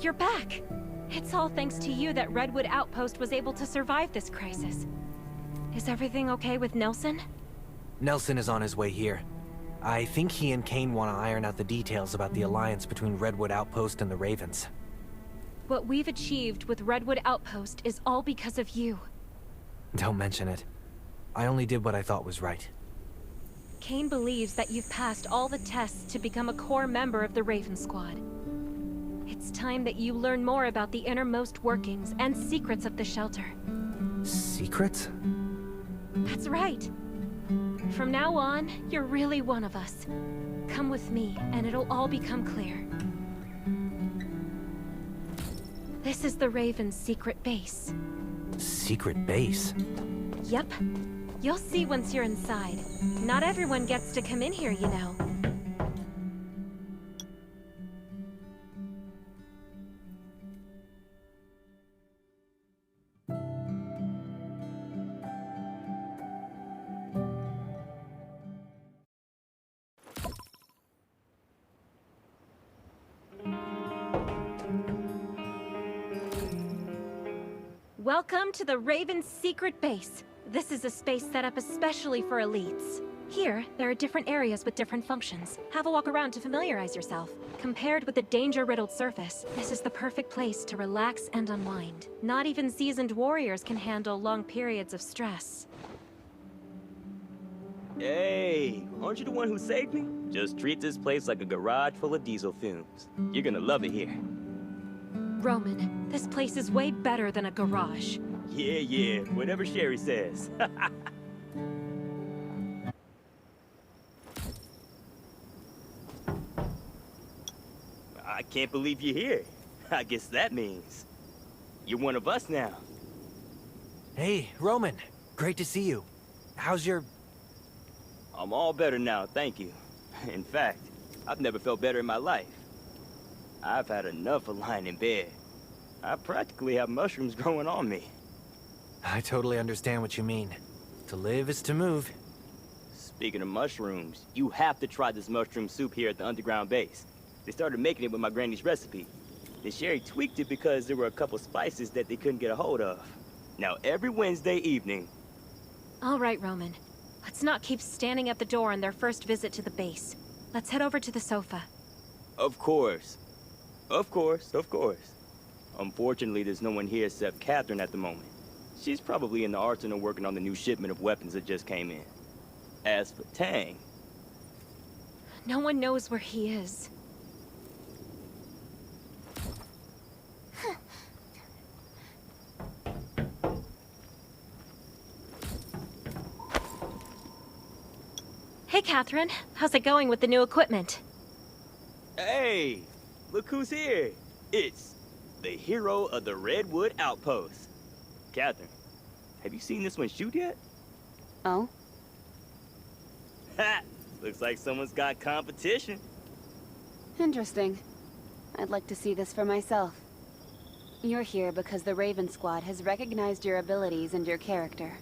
you're back! It's all thanks to you that Redwood Outpost was able to survive this crisis. Is everything okay with Nelson? Nelson is on his way here. I think he and Kane want to iron out the details about the alliance between Redwood Outpost and the Ravens. What we've achieved with Redwood Outpost is all because of you. Don't mention it. I only did what I thought was right. Kane believes that you've passed all the tests to become a core member of the Raven Squad. It's time that you learn more about the innermost workings and secrets of the shelter. Secrets? That's right. From now on, you're really one of us. Come with me, and it'll all become clear. This is the Raven's secret base. Secret base? Yep. You'll see once you're inside. Not everyone gets to come in here, you know. Welcome to the Raven's secret base. This is a space set up especially for elites. Here, there are different areas with different functions. Have a walk around to familiarize yourself. Compared with the danger-riddled surface, this is the perfect place to relax and unwind. Not even seasoned warriors can handle long periods of stress. Hey, aren't you the one who saved me? Just treat this place like a garage full of diesel fumes. You're gonna love it here. Roman, this place is way better than a garage. Yeah, whatever Sherry says. I can't believe you're here. I guess that means you're one of us now. Hey, Roman. Great to see you. How's your... I'm all better now, thank you. In fact, I've never felt better in my life. I've had enough of lying in bed. I practically have mushrooms growing on me. I totally understand what you mean. To live is to move. Speaking of mushrooms, you have to try this mushroom soup here at the underground base. They started making it with my granny's recipe. Then Sherry tweaked it because there were a couple spices that they couldn't get a hold of. Now every Wednesday evening... All right, Roman. Let's not keep standing at the door on their first visit to the base. Let's head over to the sofa. Of course. Of course. Unfortunately, there's no one here except Catherine at the moment. She's probably in the arsenal working on the new shipment of weapons that just came in. As for Tang... No one knows where he is. Hey, Catherine. How's it going with the new equipment? Hey! Look who's here! It's the hero of the Redwood Outpost. Catherine, have you seen this one shoot yet? Oh? Ha! Looks like someone's got competition. Interesting. I'd like to see this for myself. You're here because the Raven Squad has recognized your abilities and your character.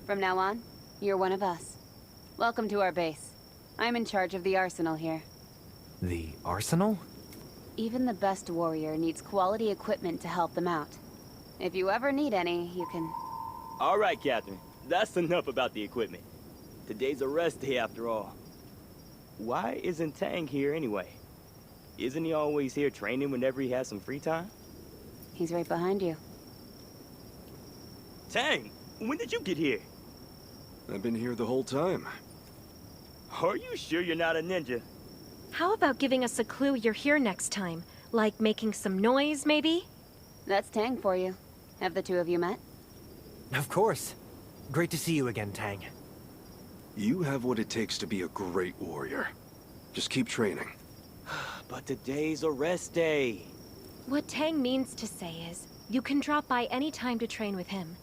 From now on, you're one of us. Welcome to our base. I'm in charge of the arsenal here. The arsenal? Even the best warrior needs quality equipment to help them out. If you ever need any, you can... All right, Catherine. That's enough about the equipment. Today's a rest day after all. Why isn't Tang here anyway? Isn't he always here training whenever he has some free time? He's right behind you. Tang, when did you get here? I've been here the whole time. Are you sure you're not a ninja? How about giving us a clue you're here next time? Like making some noise, maybe? That's Tang for you. Have the two of you met? Of course. Great to see you again, Tang. You have what it takes to be a great warrior. Just keep training. But today's a rest day. What Tang means to say is, you can drop by any time to train with him.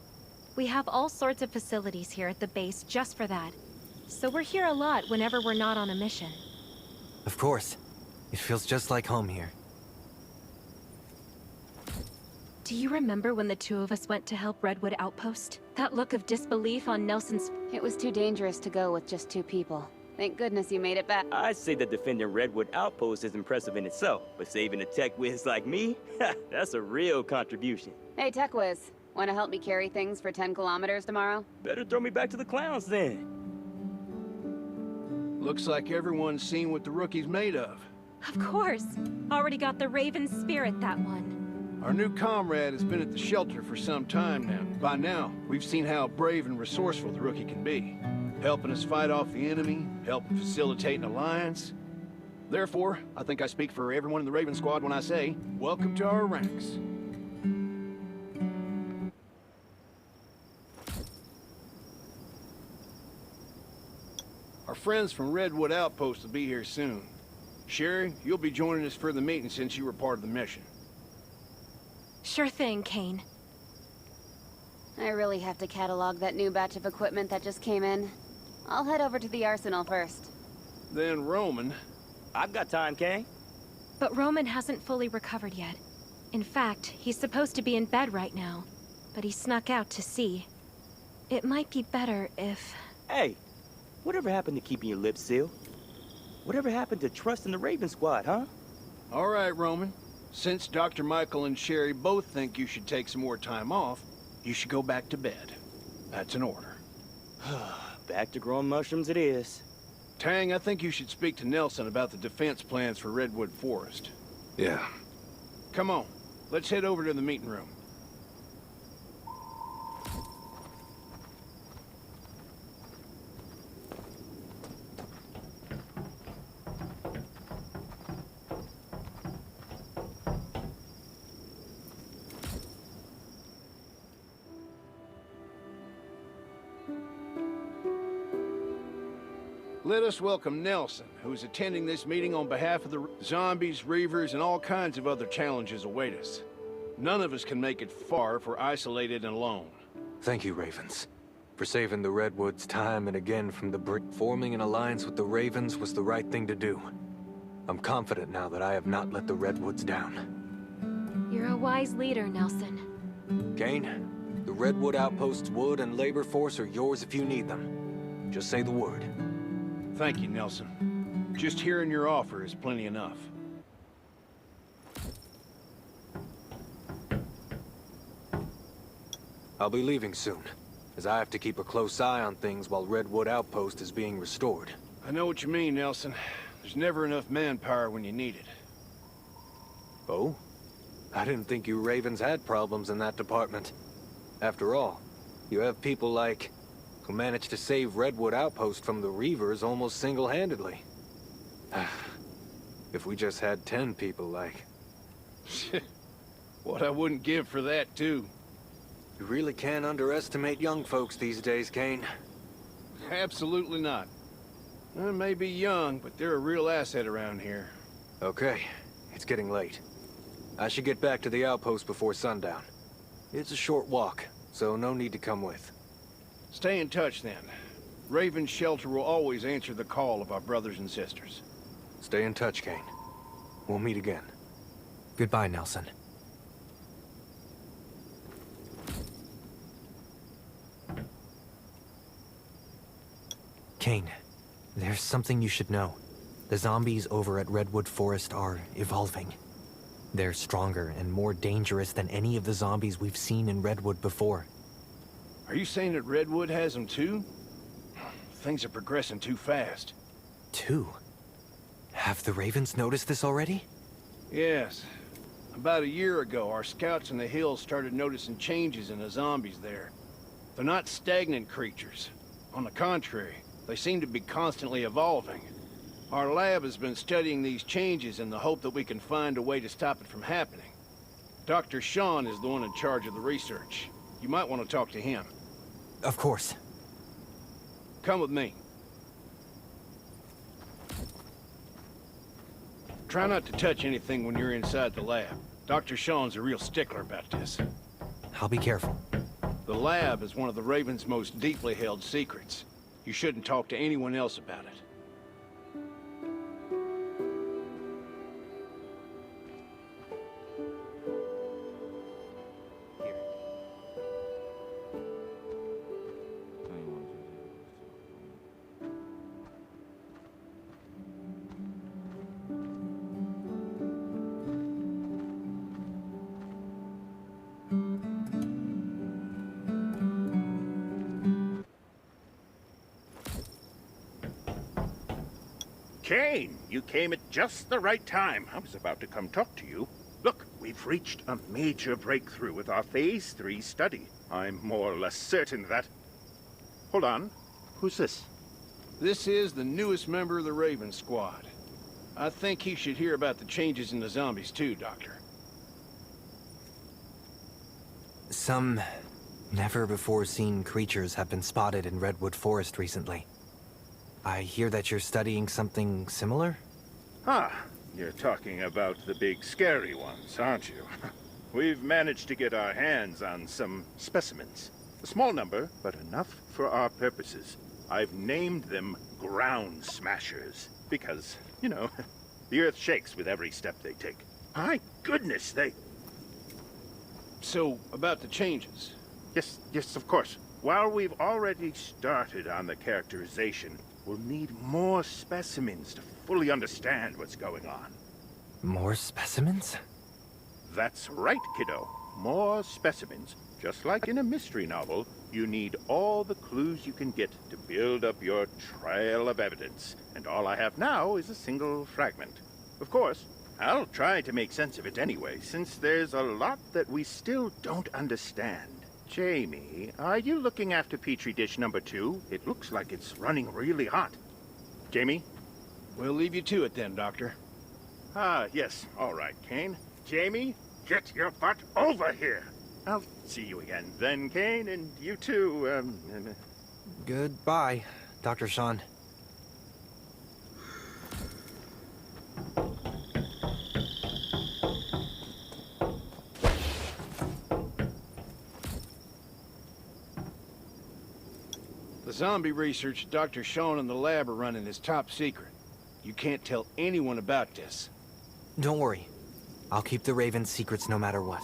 We have all sorts of facilities here at the base just for that. So we're here a lot whenever we're not on a mission. Of course. It feels just like home here. Do you remember when the two of us went to help Redwood Outpost? That look of disbelief on Nelson's... It was too dangerous to go with just two people. Thank goodness you made it back. I'd say that defending Redwood Outpost is impressive in itself, but saving a tech whiz like me? That's a real contribution. Hey, Tech Whiz. Want to help me carry things for 10 kilometers tomorrow? Better throw me back to the clowns then. Looks like everyone's seen what the rookie's made of. Of course. Already got the Raven spirit, that one. Our new comrade has been at the shelter for some time now. By now, we've seen how brave and resourceful the rookie can be. Helping us fight off the enemy, helping facilitate an alliance. Therefore, I think I speak for everyone in the Raven Squad when I say, welcome to our ranks. Our friends from Redwood Outpost will be here soon. Sherry, you'll be joining us for the meeting since you were part of the mission. Sure thing, Kane. I really have to catalog that new batch of equipment that just came in. I'll head over to the arsenal first. Then Roman. I've got time, Kane. But Roman hasn't fully recovered yet. In fact, he's supposed to be in bed right now, but he snuck out to see. It might be better if... Hey, whatever happened to keeping your lips sealed? Whatever happened to trusting the Raven Squad, huh? All right, Roman. Since Dr. Michael and Sherry both think you should take some more time off, you should go back to bed. That's an order. Back to growing mushrooms it is. Tang, I think you should speak to Nelson about the defense plans for Redwood Forest. Yeah. Come on, let's head over to the meeting room. Let us welcome Nelson, who is attending this meeting on behalf of the zombies, reavers, and all kinds of other challenges await us. None of us can make it far if we're isolated and alone. Thank you, Ravens, for saving the Redwoods time and again from the brink. Forming an alliance with the Ravens was the right thing to do. I'm confident now that I have not let the Redwoods down. You're a wise leader, Nelson. Kane, the Redwood Outpost's wood and labor force are yours if you need them. Just say the word. Thank you, Nelson. Just hearing your offer is plenty enough. I'll be leaving soon, as I have to keep a close eye on things while Redwood Outpost is being restored. I know what you mean, Nelson. There's never enough manpower when you need it. Oh? I didn't think you Ravens had problems in that department. After all, you have people like... who managed to save Redwood Outpost from the Reavers almost single-handedly. If we just had 10 people like... What I wouldn't give for that, too. You really can't underestimate young folks these days, Kane. Absolutely not. They may be young, but they're a real asset around here. Okay, it's getting late. I should get back to the outpost before sundown. It's a short walk, so no need to come with. Stay in touch, then. Raven's shelter will always answer the call of our brothers and sisters. Stay in touch, Kane. We'll meet again. Goodbye, Nelson. Kane, there's something you should know. The zombies over at Redwood Forest are evolving. They're stronger and more dangerous than any of the zombies we've seen in Redwood before. Are you saying that Redwood has them too? Things are progressing too fast. Two? Have the Ravens noticed this already? Yes. About a year ago, our scouts in the hills started noticing changes in the zombies there. They're not stagnant creatures. On the contrary, they seem to be constantly evolving. Our lab has been studying these changes in the hope that we can find a way to stop it from happening. Dr. Sean is the one in charge of the research. You might want to talk to him. Of course. Come with me. Try not to touch anything when you're inside the lab. Dr. Sean's a real stickler about this. I'll be careful. The lab is one of the Raven's most deeply held secrets. You shouldn't talk to anyone else about it. Kane, you came at just the right time. I was about to come talk to you. Look, we've reached a major breakthrough with our Phase 3 study. I'm more or less certain that... Hold on. Who's this? This is the newest member of the Raven Squad. I think he should hear about the changes in the zombies too, Doctor. Some never-before-seen creatures have been spotted in Redwood Forest recently. I hear that you're studying something similar? Ah, you're talking about the big scary ones, aren't you? We've managed to get our hands on some specimens. A small number, but enough for our purposes. I've named them Ground Smashers, because, you know, the Earth shakes with every step they take. My goodness, they... So, about the changes. Yes, of course. While we've already started on the characterization, we'll need more specimens to fully understand what's going on. More specimens? That's right, kiddo. More specimens. Just like in a mystery novel, you need all the clues you can get to build up your trail of evidence. And all I have now is a single fragment. Of course, I'll try to make sense of it anyway, since there's a lot that we still don't understand. Jamie, are you looking after Petri dish number 2? It looks like it's running really hot. Jamie? We'll leave you to it then, Doctor. Ah, yes. All right, Kane. Jamie, get your butt over here. I'll see you again then, Kane, and you too, Goodbye, Dr. Sean. The zombie research Dr. Sean and the lab are running is top secret. You can't tell anyone about this. Don't worry. I'll keep the Raven's secrets no matter what.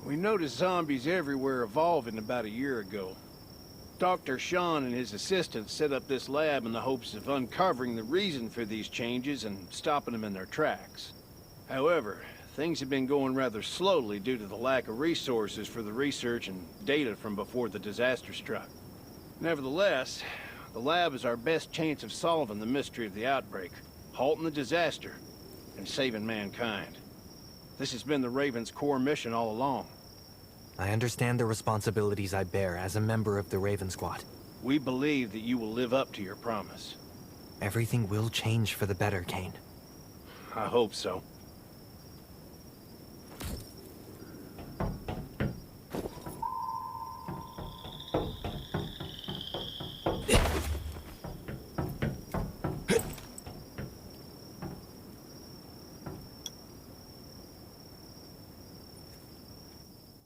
We noticed zombies everywhere evolving about a year ago. Dr. Sean and his assistants set up this lab in the hopes of uncovering the reason for these changes and stopping them in their tracks. However, things have been going rather slowly due to the lack of resources for the research and data from before the disaster struck. Nevertheless, the lab is our best chance of solving the mystery of the outbreak, halting the disaster, and saving mankind. This has been the Raven's core mission all along. I understand the responsibilities I bear as a member of the Raven Squad. We believe that you will live up to your promise. Everything will change for the better, Kane. I hope so.